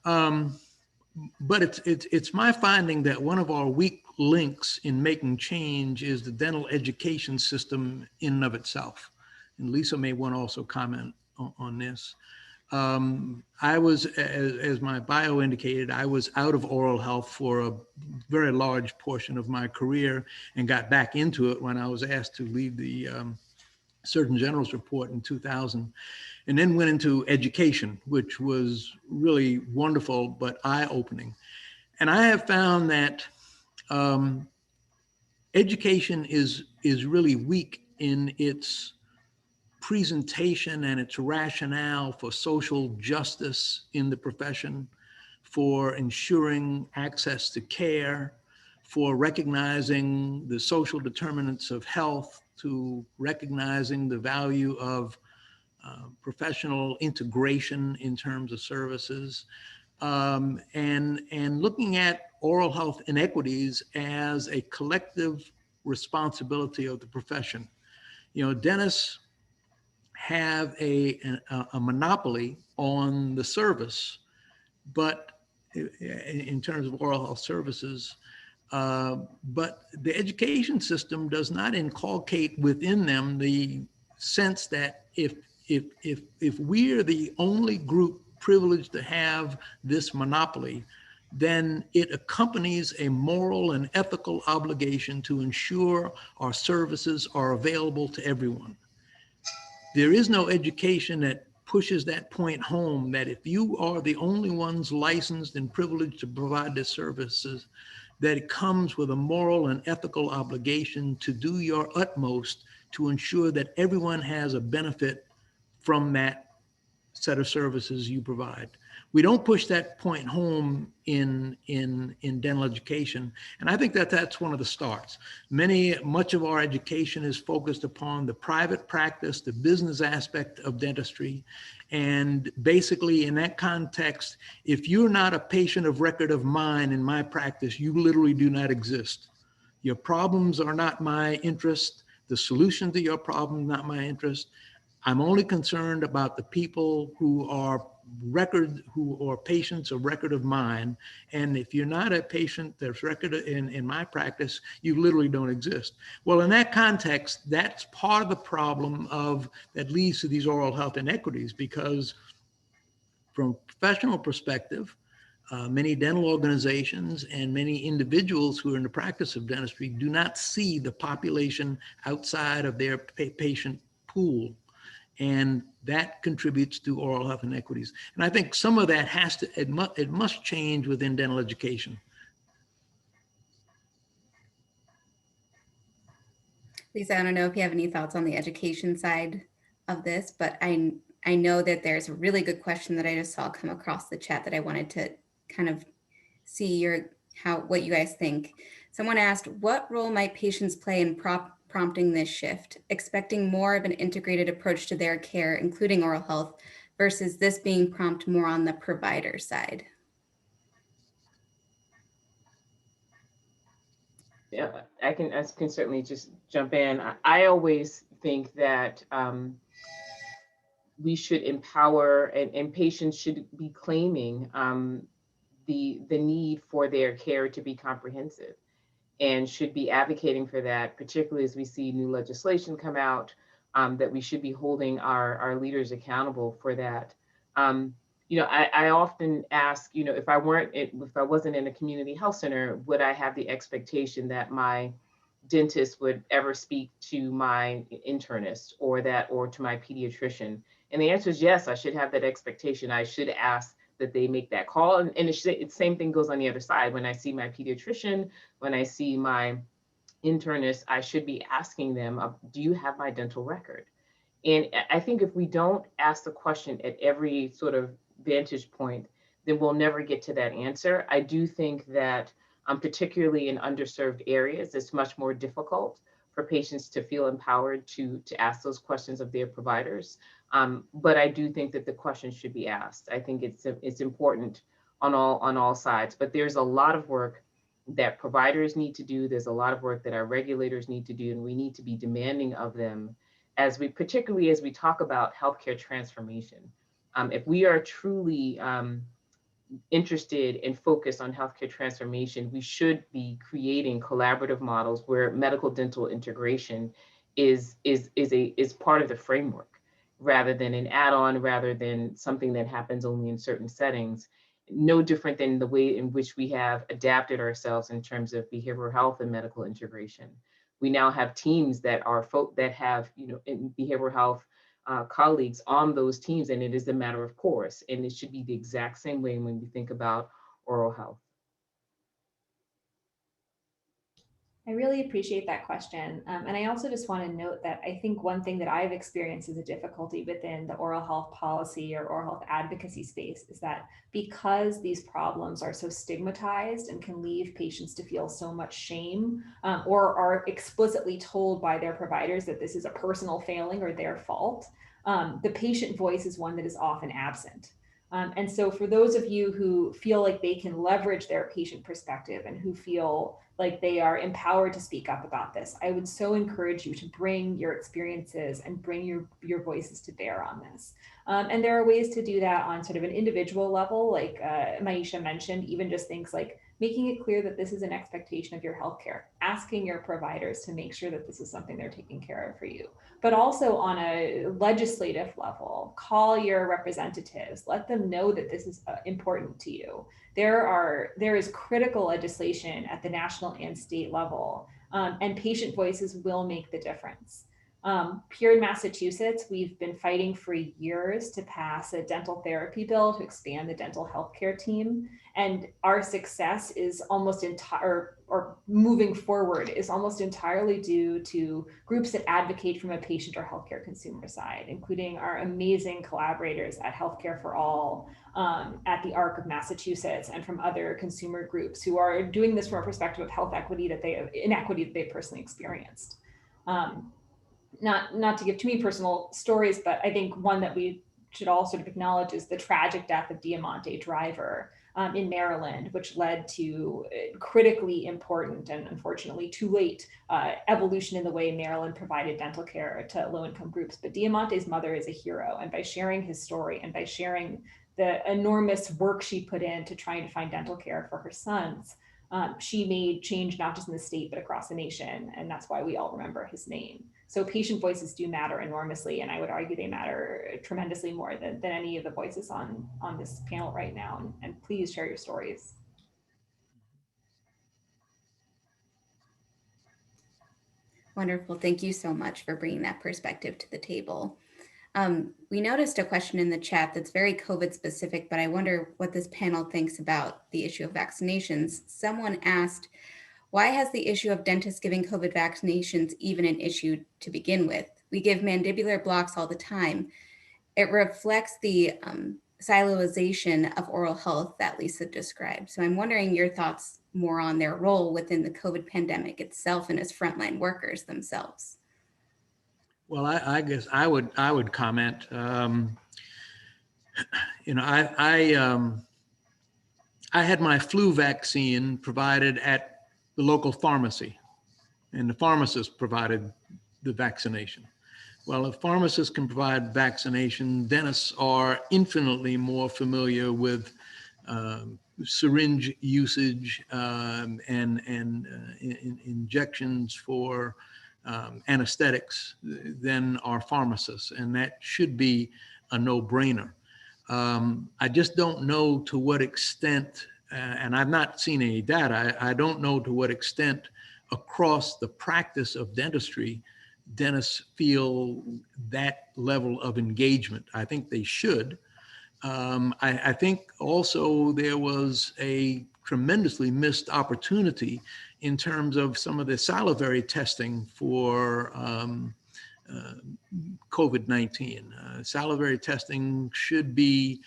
Speaker 9: But it's my finding that one of our weak links in making change is the dental education system in and of itself. And Lisa may want to also comment on this. I was, as my bio indicated, I was out of oral health for a very large portion of my career and got back into it when I was asked to lead the Surgeon General's report in 2000, and then went into education, which was really wonderful but eye-opening. And I have found that education is really weak in its presentation and its rationale for social justice in the profession, for ensuring access to care, for recognizing the social determinants of health, to recognizing the value of professional integration in terms of services, and looking at oral health inequities as a collective responsibility of the profession. You know, dentists have a monopoly on the service, but in terms of oral health services, but the education system does not inculcate within them the sense that if we're the only group privileged to have this monopoly, then it accompanies a moral and ethical obligation to ensure our services are available to everyone. There is no education that pushes that point home, that if you are the only ones licensed and privileged to provide the services, that it comes with a moral and ethical obligation to do your utmost to ensure that everyone has a benefit from that set of services you provide. We don't push that point home in dental education. And I think that that's one of the starts. Much of our education is focused upon the private practice, the business aspect of dentistry. And basically in that context, if you're not a patient of record of mine in my practice, you literally do not exist. Your problems are not my interest. The solution to your problem, not my interest. I'm only concerned about the people who are patients of record of mine. And if you're not a patient that's record in my practice, you literally don't exist. Well, in that context, that's part of the problem that leads to these oral health inequities, because from a professional perspective, many dental organizations and many individuals who are in the practice of dentistry do not see the population outside of their patient pool. And that contributes to oral health inequities. And I think some of that it must change within dental education.
Speaker 1: Lisa, I don't know if you have any thoughts on the education side of this, but I know that there's a really good question that I just saw come across the chat that I wanted to kind of see what you guys think. Someone asked, what role might patients play in prompting this shift, expecting more of an integrated approach to their care, including oral health, versus this being prompt more on the provider side?
Speaker 8: Yeah, I can certainly just jump in. I always think that we should empower, and patients should be claiming the need for their care to be comprehensive, and should be advocating for that, particularly as we see new legislation come out, that we should be holding our leaders accountable for that. You know, I often ask, you know, if I wasn't in a community health center, would I have the expectation that my dentist would ever speak to my internist or to my pediatrician? And the answer is yes, I should have that expectation. I should ask that they make that call. And the same thing goes on the other side. When I see my pediatrician, when I see my internist, I should be asking them, do you have my dental record? And I think if we don't ask the question at every sort of vantage point, then we'll never get to that answer. I do think that particularly in underserved areas, it's much more difficult for patients to feel empowered to ask those questions of their providers. But I do think that the question should be asked. I think it's important on all sides. But there's a lot of work that providers need to do. There's a lot of work that our regulators need to do, and we need to be demanding of them particularly as we talk about healthcare transformation. If we are truly interested and focused on healthcare transformation, we should be creating collaborative models where medical dental integration is part of the framework, rather than an add-on, rather than something that happens only in certain settings. No different than the way in which we have adapted ourselves in terms of behavioral health and medical integration. We now have teams that have, in behavioral health colleagues on those teams, and it is a matter of course, and it should be the exact same way when we think about oral health.
Speaker 7: I really appreciate that question. And I also just want to note that I think one thing that I've experienced as a difficulty within the oral health policy or oral health advocacy space is that because these problems are so stigmatized and can leave patients to feel so much shame, or are explicitly told by their providers that this is a personal failing or their fault, the patient voice is one that is often absent. And so for those of you who feel like they can leverage their patient perspective and who feel like they are empowered to speak up about this, I would so encourage you to bring your experiences and bring your voices to bear on this. And there are ways to do that on sort of an individual level, like Maisha mentioned, even just things like making it clear that this is an expectation of your healthcare, asking your providers to make sure that this is something they're taking care of for you. But also on a legislative level, call your representatives, let them know that this is important to you. There is critical legislation at the national and state level, and patient voices will make the difference. Here in Massachusetts, we've been fighting for years to pass a dental therapy bill to expand the dental healthcare team. And our success is almost moving forward is almost entirely due to groups that advocate from a patient or healthcare consumer side, including our amazing collaborators at Healthcare for All, at the ARC of Massachusetts, and from other consumer groups who are doing this from a perspective of health inequity that they personally experienced. Not to give too many personal stories, but I think one that we should all sort of acknowledge is the tragic death of Diamante Driver in Maryland, which led to critically important and unfortunately too late evolution in the way Maryland provided dental care to low-income groups. But Diamante's mother is a hero, and by sharing his story and by sharing the enormous work she put in to trying to find dental care for her sons, she made change not just in the state, but across the nation. And that's why we all remember his name. So patient voices do matter enormously. And I would argue they matter tremendously more than any of the voices on this panel right now. And please share your stories.
Speaker 1: Wonderful. Thank you so much for bringing that perspective to the table. We noticed a question in the chat that's very COVID specific, but I wonder what this panel thinks about the issue of vaccinations. Someone asked, why has the issue of dentists giving COVID vaccinations even an issue to begin with? We give mandibular blocks all the time. It reflects the siloization of oral health that Lisa described. So I'm wondering your thoughts more on their role within the COVID pandemic itself and as frontline workers themselves.
Speaker 9: Well, I guess I would comment. I had my flu vaccine provided at the local pharmacy, and the pharmacist provided the vaccination. Well, if pharmacists can provide vaccination, dentists are infinitely more familiar with syringe usage and injections for anesthetics than our pharmacists, and that should be a no-brainer. I just don't know to what extent, and I've not seen any data, I don't know to what extent across the practice of dentistry, dentists feel that level of engagement. I think they should. I think also there was a tremendously missed opportunity in terms of some of the salivary testing for COVID-19. Salivary testing should be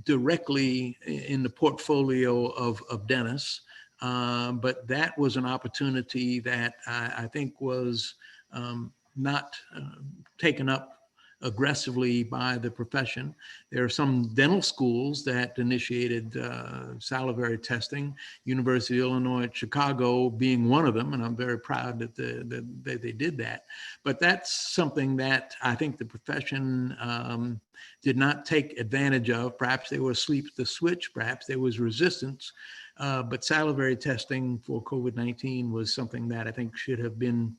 Speaker 9: directly in the portfolio of dentists, but that was an opportunity that I think was not taken up aggressively by the profession. There are some dental schools that initiated salivary testing, University of Illinois at Chicago being one of them, and I'm very proud that they did that. But that's something that I think the profession did not take advantage of. Perhaps they were asleep at the switch, perhaps there was resistance, but salivary testing for COVID-19 was something that I think should have been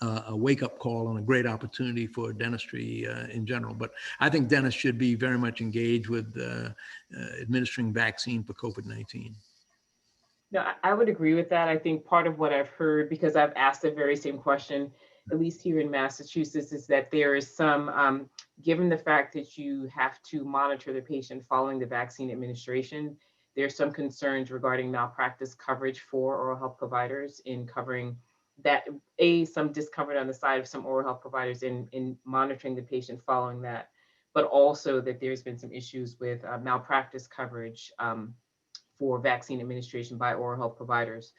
Speaker 9: a wake-up call and a great opportunity for dentistry in general. But I think dentists should be very much engaged with administering vaccine for COVID-19.
Speaker 8: No, I would agree with that. I think part of what I've heard, because I've asked the very same question, at least here in Massachusetts, is that there is some, given the fact that you have to monitor the patient following the vaccine administration, there's some concerns regarding malpractice coverage for oral health providers in covering that, some discomfort on the side of some oral health providers in monitoring the patient following that, but also that there's been some issues with malpractice coverage for vaccine administration by oral health providers.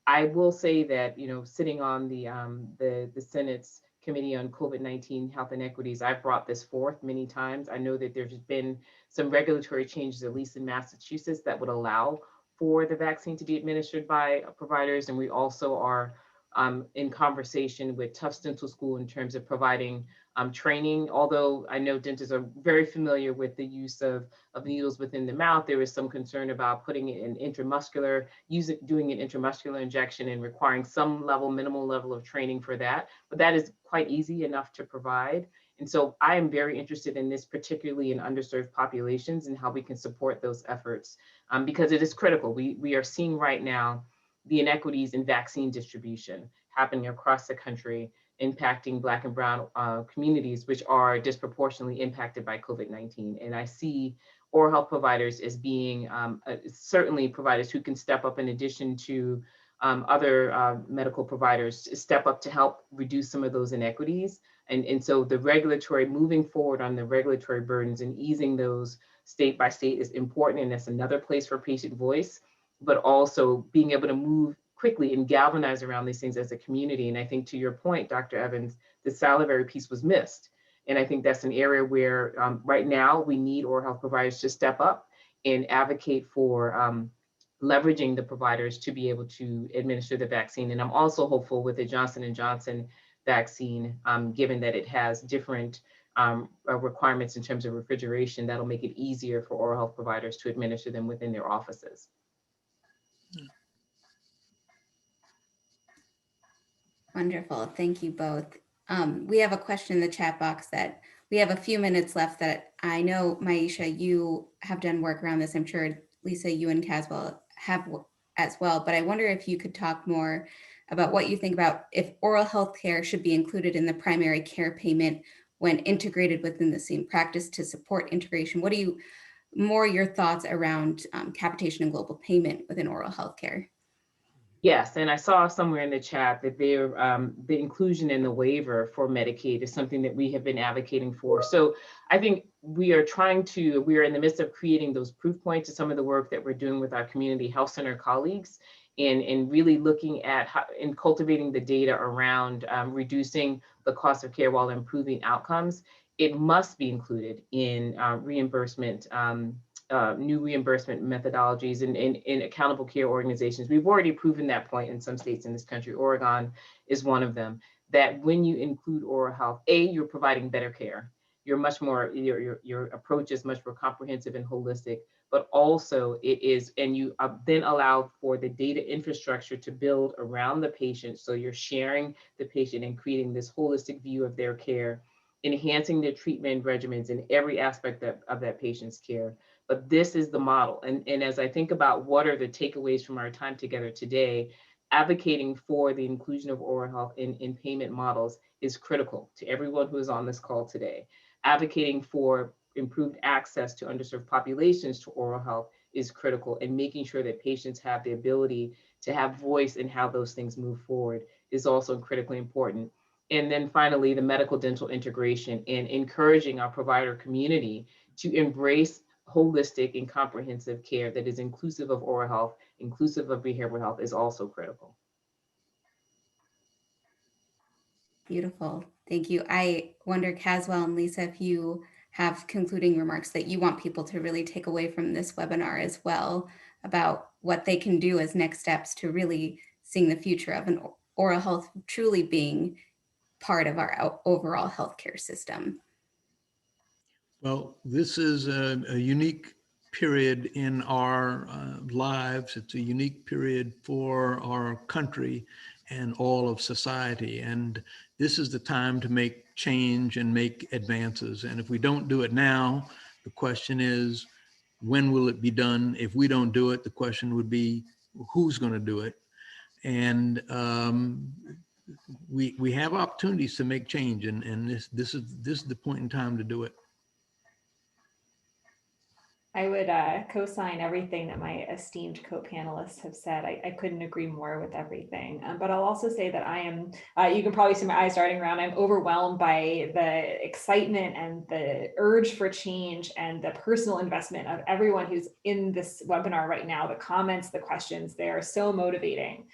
Speaker 8: I will say that, you know, sitting on the Senate's Committee on COVID-19 Health Inequities, I've brought this forth many times. I know that there's been some regulatory changes, at least in Massachusetts, that would allow for the vaccine to be administered by providers. And we also are in conversation with Tufts Dental School in terms of providing training. Although I know dentists are very familiar with the use of needles within the mouth, there is some concern about putting it in intramuscular, doing an intramuscular injection and requiring some minimal level of training for that. But that is quite easy enough to provide. And so I am very interested in this, particularly in underserved populations, and how we can support those efforts because it is critical. We are seeing right now the inequities in vaccine distribution happening across the country, impacting Black and Brown communities, which are disproportionately impacted by COVID-19. And I see oral health providers as being certainly providers who can step up in addition to other medical providers, step up to help reduce some of those inequities. And so the regulatory, moving forward on the regulatory burdens and easing those state by state is important. And that's another place for patient voice, but also being able to move quickly and galvanize around these things as a community. And I think to your point, Dr. Evans, the salivary piece was missed. And I think that's an area where right now we need oral health providers to step up and advocate for leveraging the providers to be able to administer the vaccine. And I'm also hopeful with the Johnson & Johnson vaccine, given that it has different requirements in terms of refrigeration, that'll make it easier for oral health providers to administer them within their offices.
Speaker 1: Wonderful. Thank you both. We have a question in the chat box that we have a few minutes left that I know, Maisha, you have done work around this. I'm sure, Lisa, you and Caswell have as well, but I wonder if you could talk more about what you think about if oral health care should be included in the primary care payment when integrated within the same practice to support integration. What are your thoughts around capitation and global payment within oral health care?
Speaker 8: Yes, and I saw somewhere in the chat that the inclusion in the waiver for Medicaid is something that we have been advocating for. So I think we are in the midst of creating those proof points of some of the work that we're doing with our community health center colleagues and really looking at and cultivating the data around reducing the cost of care while improving outcomes. It must be included in reimbursement new reimbursement methodologies in accountable care organizations. We've already proven that point in some states in this country. Oregon is one of them, that when you include oral health, you're providing better care. You're much more, your approach is much more comprehensive and holistic, but also it is, and you then allow for the data infrastructure to build around the patient. So you're sharing the patient and creating this holistic view of their care, enhancing their treatment regimens in every aspect of that patient's care. But this is the model. And as I think about what are the takeaways from our time together today, advocating for the inclusion of oral health in payment models is critical to everyone who is on this call today. Advocating for improved access to underserved populations to oral health is critical, and making sure that patients have the ability to have voice in how those things move forward is also critically important. And then finally, the medical dental integration and encouraging our provider community to embrace holistic and comprehensive care that is inclusive of oral health, inclusive of behavioral health is also critical.
Speaker 1: Beautiful. Thank you. I wonder, Caswell and Lisa, if you have concluding remarks that you want people to really take away from this webinar as well about what they can do as next steps to really seeing the future of an oral health truly being part of our overall healthcare system.
Speaker 9: Well, this is a unique period in our lives. It's a unique period for our country and all of society. And this is the time to make change and make advances. And if we don't do it now, the question is, when will it be done? If we don't do it, the question would be, who's going to do it? And we have opportunities to make change, and this is the point in time to do it.
Speaker 7: I would co-sign everything that my esteemed co-panelists have said. I couldn't agree more with everything. But I'll also say that I am, you can probably see my eyes darting around, I'm overwhelmed by the excitement and the urge for change and the personal investment of everyone who's in this webinar right now. The comments, the questions, they are so motivating.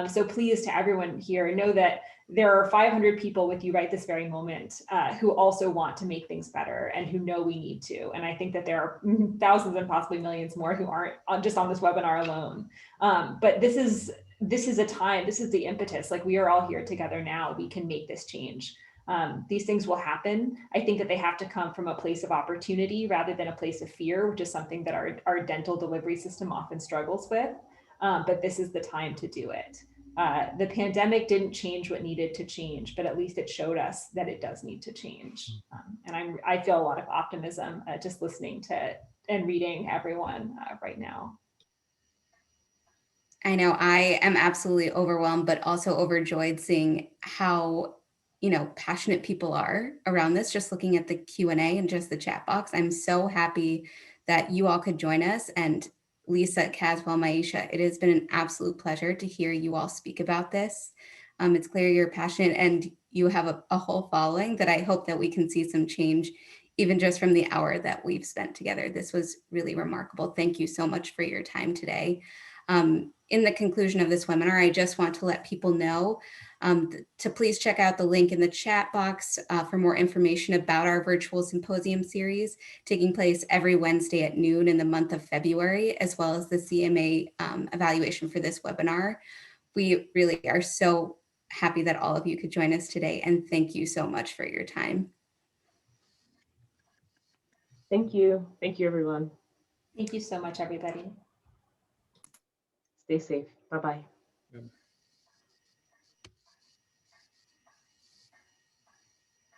Speaker 7: So please, to everyone here, know that there are 500 people with you right this very moment who also want to make things better and who know we need to. And I think that there are thousands and possibly millions more who aren't just on this webinar alone. But this is a time, this is the impetus. Like, we are all here together now. We can make this change. These things will happen. I think that they have to come from a place of opportunity rather than a place of fear, which is something that our dental delivery system often struggles with. But this is the time to do it. The pandemic didn't change what needed to change, but at least it showed us that it does need to change. And I feel a lot of optimism just listening to and reading everyone right now.
Speaker 1: I know I am absolutely overwhelmed, but also overjoyed seeing how, passionate people are around this. Just looking at the Q&A and just the chat box, I'm so happy that you all could join us. And Lisa, Caswell, Maisha, it has been an absolute pleasure to hear you all speak about this. It's clear you're passionate and you have a whole following that I hope that we can see some change, even just from the hour that we've spent together. This was really remarkable. Thank you so much for your time today. In the conclusion of this webinar, I just want to let people know to please check out the link in the chat box for more information about our virtual symposium series taking place every Wednesday at noon in the month of February, as well as the CMA evaluation for this webinar. We really are so happy that all of you could join us today, and thank you so much for your time.
Speaker 8: Thank you. Thank you, everyone.
Speaker 7: Thank you so much, everybody.
Speaker 8: Stay safe. Bye-bye.